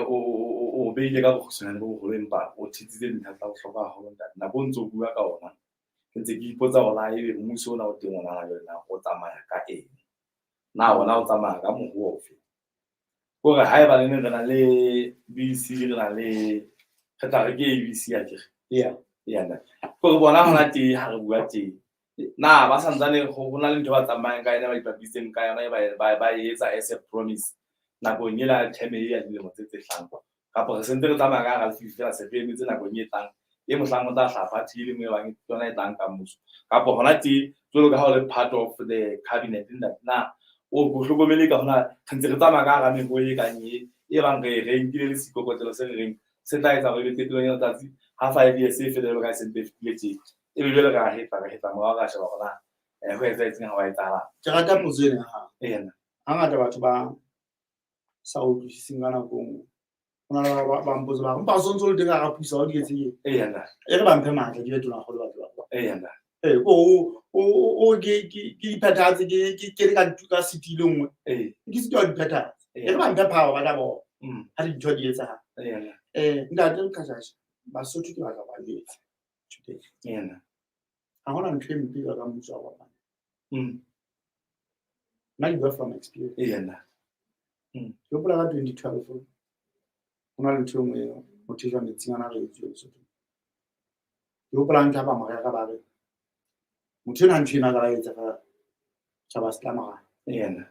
o beile ka bokgutshwane bo bogolo empa o thitsitse dintlha tsa bohlokwa haholo nako ntse o bua ka ona ke ntse ke ipotsa hore ebe mmuso ona o teng ona le na o tsamaya ka eng na ona o tsamaya ka mohoo ofe gore ha eba le re na le BC re na le kgetha re ke ABC ya ke yana gore bona hona teng ha re bua teng na ba santsane go na le ntho ba tsamayang ka ena ba ipapiseng ka yona ba etsa as a promise nakong ela theme ya dilemo tse hlano kapa re sentse re tsamaya ka ga fifela se fe metse nakong e tlang e mohlang o tla hlapa thile mo bang tsona e tlang ka mmuso kapa hona teng jolo ka ha o le part of the cabinet na o go hlokomele ka hona ntse re tsamaya ka ga mego e kanye e bang re nkile le sikokotelo se reng se tla etsa go be tetlo ya tsatsi ha 5 years e fedele ka certificate e be jole ka heta mo ga sheba gona go etsa etseng ha wa etsa ke rata pozene ha ena hangata batho ba sa o tshingana go ona ba mpozo ba mpa so ntse le teng ga puisa o di etse ena e re ba mphe matla di betona go le batho ba ena o ke iphathatse ke le ka setile nngwe ke se di phathatse e re ba mphe power ba tla bo ha di ntho di etsa ena ntate ka jaje Basotho ke batla ba letsa today ena ha hona ntho e mpe ka mmuso wa bona na you from experience ena yo pula ka 2012 ona le ntho engwe mo thija metsing ana re itse Lesotho yo pula ntha ba mara ka ba re motho ena ntshina ka etsa ka tshaba stlama ena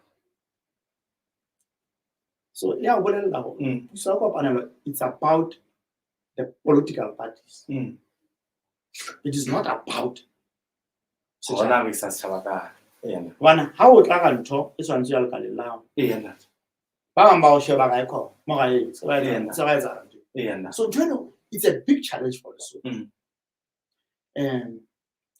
so ya bolela go puso go panela it's about the political parties it is not about so na re sa tshaba ka ena wana ha o tla ka ntho e tshwantse ya le ka lelao ena ba bang ba o sheba ga ikho mo ga e se ba etsa ena so it's a big challenge for Lesotho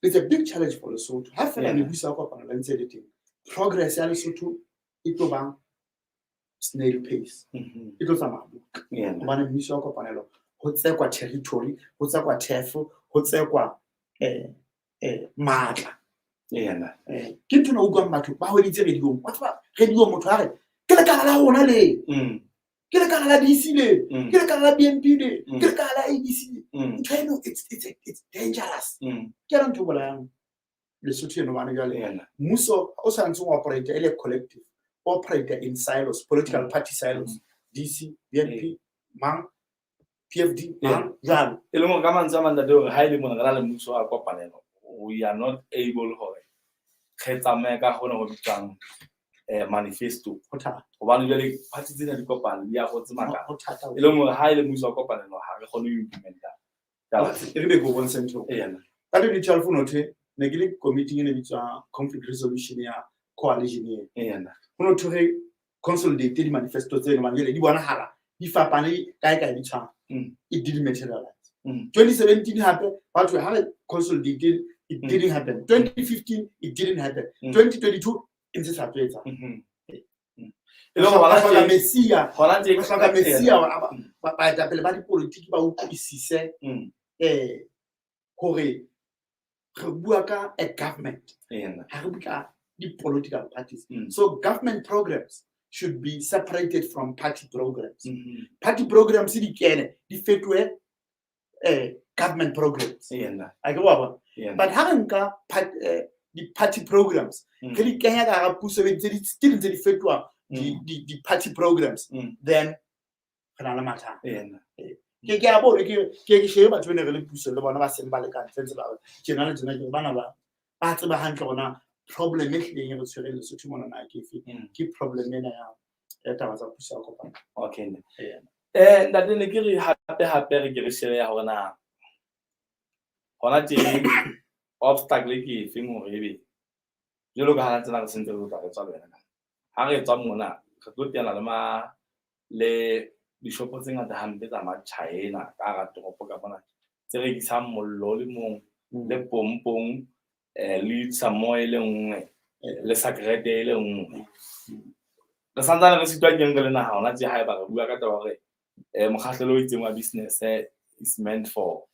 it's a big challenge for Lesotho ha fela ne buisa go panela ntse le teng progress ya Lesotho e tlo bang snail pace e tlo tsamaya bana buisa go panela go tsekwa territory go tsekwa thefo go tsekwa matla ke ntho no utlwang batho ba hweditse rediong batho ba rediong motho a re ke lekala la rona le ke lekala la DC le ke lekala la BNP le ke lekala la ABC ntho eno it's dangerous ke ra ntho bolayang Lesotho eno bana jwale mmuso o santse o operate ele collective operate in silos political party silos DC BNP mang PFD jwalo e le mo ka mantsa manda de hore ha ile mona kana le mmuso a kopanelo we are not able hore kgetsameka ka hona go bitsang manifesto hobane jwale party tsena di kopana di a go tsemaka e le mo ha ile mmuso a kopanelo ha re kgone ho implementa e re be go bontsha ntho ka le digital phone othe ne ke le committee ne bitswa conflict resolution ya coalition ho no thore consolidate di manifesto tseno ba le di bona hala di fapane kae di tshwana it didn't materialize 2017 hape batho ha re consolidated it didn't happen 2015 it didn't happen 2022 intse sa tswetsa elo ba la Messia ba ta pele ba di politiki ba utlwisise hore re bua ka a government ha re bua the political parties so government programs should be separated from party programs party programs di kene di fetwe government programs a ke wa but ha nka the party programs ke di kenya ka ga puso be tse di fetwa the party programs then kana la matha ke a bone ke shebe batho ne re le puso le bona ba seng ba le ka ntse ba tsena le tsena ke bana ba tseba hantle gona problem e hleng re tshwere le Lesotho mona na ke problem ena ya taba tsa puso go kopana okay ntate ne ke re hape re ke re shebe ya hona teng obstacle ke feng hore ebe jelo ka hana tsena re sentse re tla re tswa wena ha re tswa mona re tlo tena le dishopo tse ngata hampe tsa China ka ga toropo ka bona tse re kisang mollo le mong le pompong le samoe le nngwe le sakrete le nngwe re santsana re sitwa ke ngele na ha ona tse hae ba re bua ka taba hore mokgahlelo o itseng wa business is meant for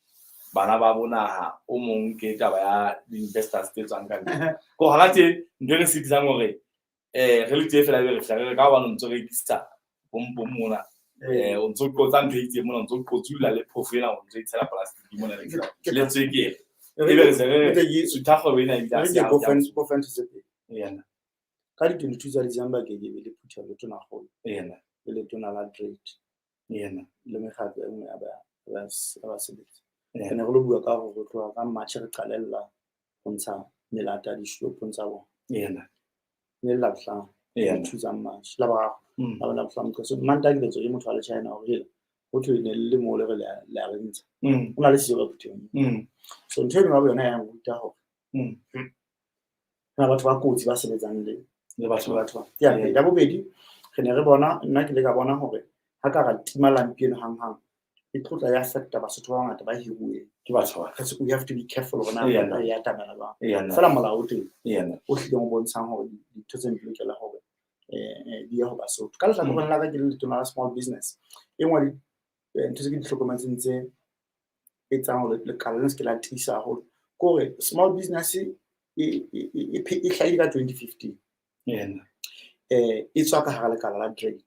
bana ba bonaha o mong ke taba ya investors tse tswang ka ntle go ha tse ntwe re sitisa ngore re le tse fela be re hlare ka bana ntse re ikisa pompong mona o ntse go tsa ntwe itse mona ntse go tsula le phofela o ntse itshela plastic mona le tswekere ebe re se re suthago wena ida se go fantasy ka di 22 December ke be le phutha le tona go le tona la trade le megabe e nngwe ba sebetsa ne go lo bua ka go tloa ka matšhe re qalella go ntsha melata di shopong tsa bona ne la tla thusa matšhe la ba la tla mo so manta ke tso e motho a le China o re go thwe ne le mo le la re ntsha o na le seo ka phuteng so ntwe ba bona ya nguta ho na batho ba kotsi ba sebetsang le batho ya bobedi re ne re bona nna ke le ka bona hore ha ka ra tima lampien hang e tlotla ya sector ba sotho ba ngata ba hiruwe ke batho ba we have to be careful bona ya tamela ba fela molao teng o hlile go bontshang hore ditho tse mpilekela hore di ya ho ba sotho ka letla go bona ka ke le tona small business e ngwa ntse ke dihlokomatseng tse e tsang hore le kalens ke la tisa ho gore small business e hlahile ka 2015 e tswa ka hara lekala la trade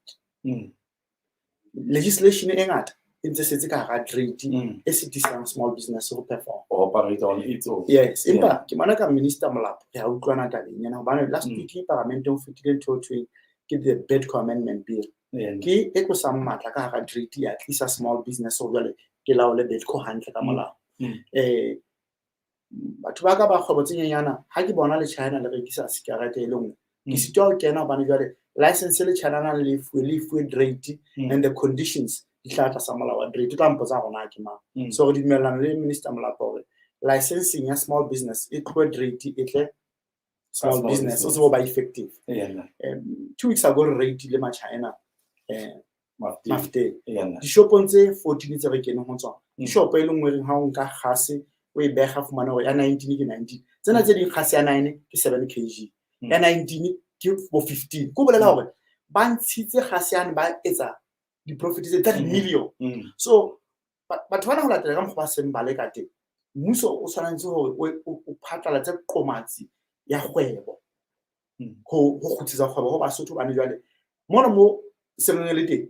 legislation e ngata e ntse setse ka hara trade e sitisang small business go perform operate on its own yes empa ke mana ka minister Molapo ya utlwana tabeng yana hobane last week parliament o fitile thotwe ke the bedco amendment bill ke e go sa matla ka hara trade ya tlisa small business o jale ke laole bedco hantle ka molao batho ba ka ba kgwebo tsenyana ha ke bona le China le rekisa sigarete e lengwe ke sitwa o kena hobane jale license le China le food rate and the conditions di hlata sa molao wa rate tla mpotsa gona ke ma so re dimellana le minister Molapo licensing ya small business it food rate e tle small business so go ba effective 2 weeks ago rate le ma China mafte di shopong tse 14 tse re keneng ho tswa di shop e lengwe re ha o nka gase o e bega fumana go ya 19 ke 19 tsena tse di gase ya 9 ke 7 kg ya 19 ke 15 go bolela hore ba ntshitse gase yana ba etsa di profits tse 30 million so batho bana go latela ka mokgwa seng ba le ka teng mmuso o tshwanetse hore o phatlalatse qomatsi ya kgwebo go khutsisa kgwebo go Basotho ba ne jwale mona mo semeng le teng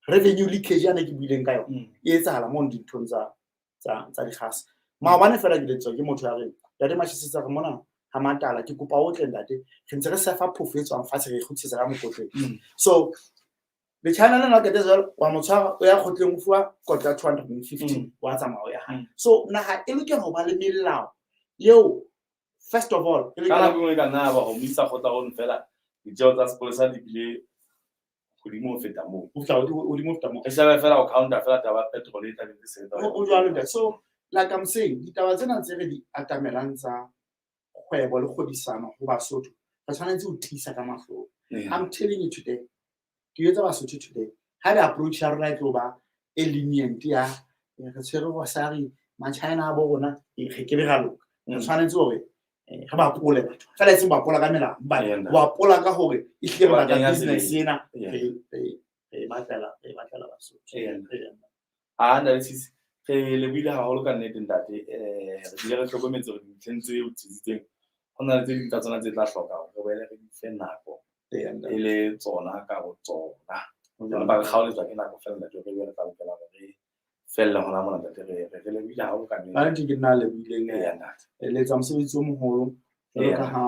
revenue leakage ya ne ke buileng ka yona e etsahala mo dinthong tsa dikgase maobane fela ke letswa ke motho ya re ya Machesetsa re mona ha matala ke kopa o tle ntate re ntse re sefa phofu e tswang fatshe re khutsisa ka mokotleng so the channel na ke tsela wa motshwara o ya khotleng o fuwa kotla 250 wa tsamao ya hae so naha e lokela ho ba le melao yeo first of all kana go ka nna ba go misa khotla go fela ditjeo tsa sepolesa di bile godimo feta mo o tla o di mo feta mo e sa fela o counter fela taba petrol e tla be se o jwalo da so like I'm saying ditaba tsena tse re di atamelang tsa kgwebo le kgodisano go Basotho ba tshwanetse o tisa ka mahlo I'm telling you today ke etsa Basotho today ha re approach ya rona tlo ba e lenient ya re tshwere go sari ma China bo rona e ke be ga loka tshwanetse hore ga ba pole batho fela se ba pola ka mela ba pola ka hore e hle ba ka business ena e batla Basotho nda le ke le bile ha holo ka nnete ntate re dile re hlokometse re ditlhentse o tsitsitseng go na le tse di tsa tsona tse tla hloka go boele re di fe nako e le tsona ka go tsona ba kgaoletsa ke nako fela ntate re bile ka lokela re fella hona mona ntate re le bile ha holo ka nnete ba ntse ke nna le bile le tsa mosebetsi o moholo jalo ka ha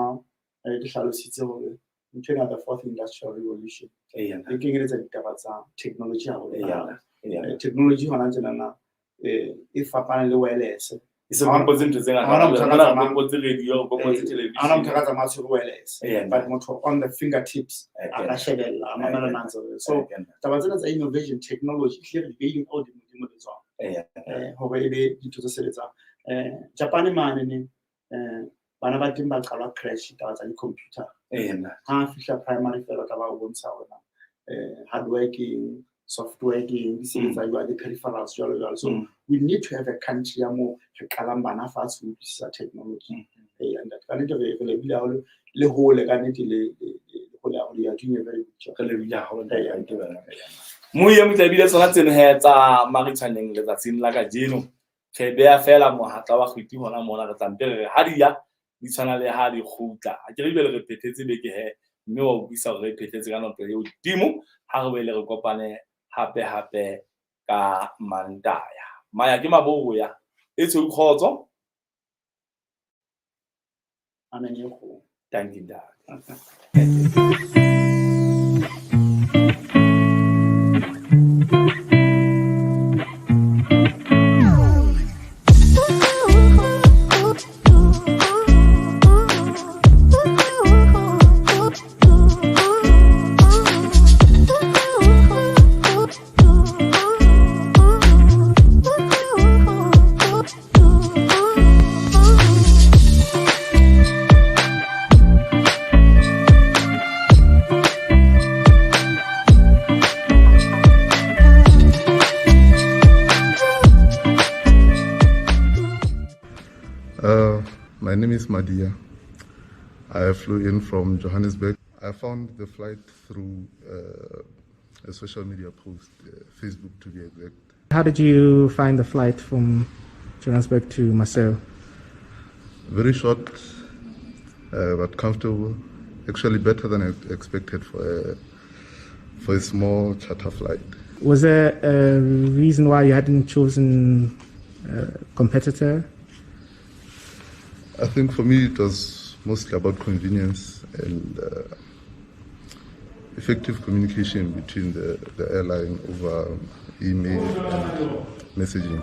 ke hlalositse hore ntse the fourth industrial revolution e kenyeletsa ditaba tsa technology haholo technology hona tsena e fapana le wireless se mo potse ntse tse ngata mo potse radio go potse television ana motho ka tsa matsholo wireless but motho on the fingertips a shebella mamela nanzo so taba tsena tsa innovation technology hle re beileng all the mo le tsona ho ba ile ditho tse sebetsa Japan mane ne bana ba teng ba qala crash taba tsa di-computer ha fihla primary fela ka ba o bontsha hona hardworking software ke sebetsa jwa di peripherals jalo so we need to have a country ya mo re qalang bana fatshe ho isa technology and that kind of le bile haholo le hole ka nete le hole haholo ya doing a very good job le bile haholo ya itebela mo ye motla bile tsona tseno he tsa Marits'oaneng le tsatsing la ka jeno re bea fela mohatla wa khwiti hona mona re tlampe re ha dia di tshwana le ha di khutla a ke re bile re phethetse beke he mme wa buisa re phethetse ka nako e hodimo ha re bele re kopane hape ka Mantaya maya ke maboya e tse khotso amen yo thank you dad My name is Madia. I flew in from Johannesburg. I found the flight through a social media post, Facebook to be exact. How did you find the flight from Johannesburg to Marseille? Very short, but comfortable. Actually better than I expected for a small charter flight. Was there a reason why you hadn't chosen a competitor? I think for me it was mostly about convenience and effective communication between the airline over email and messaging.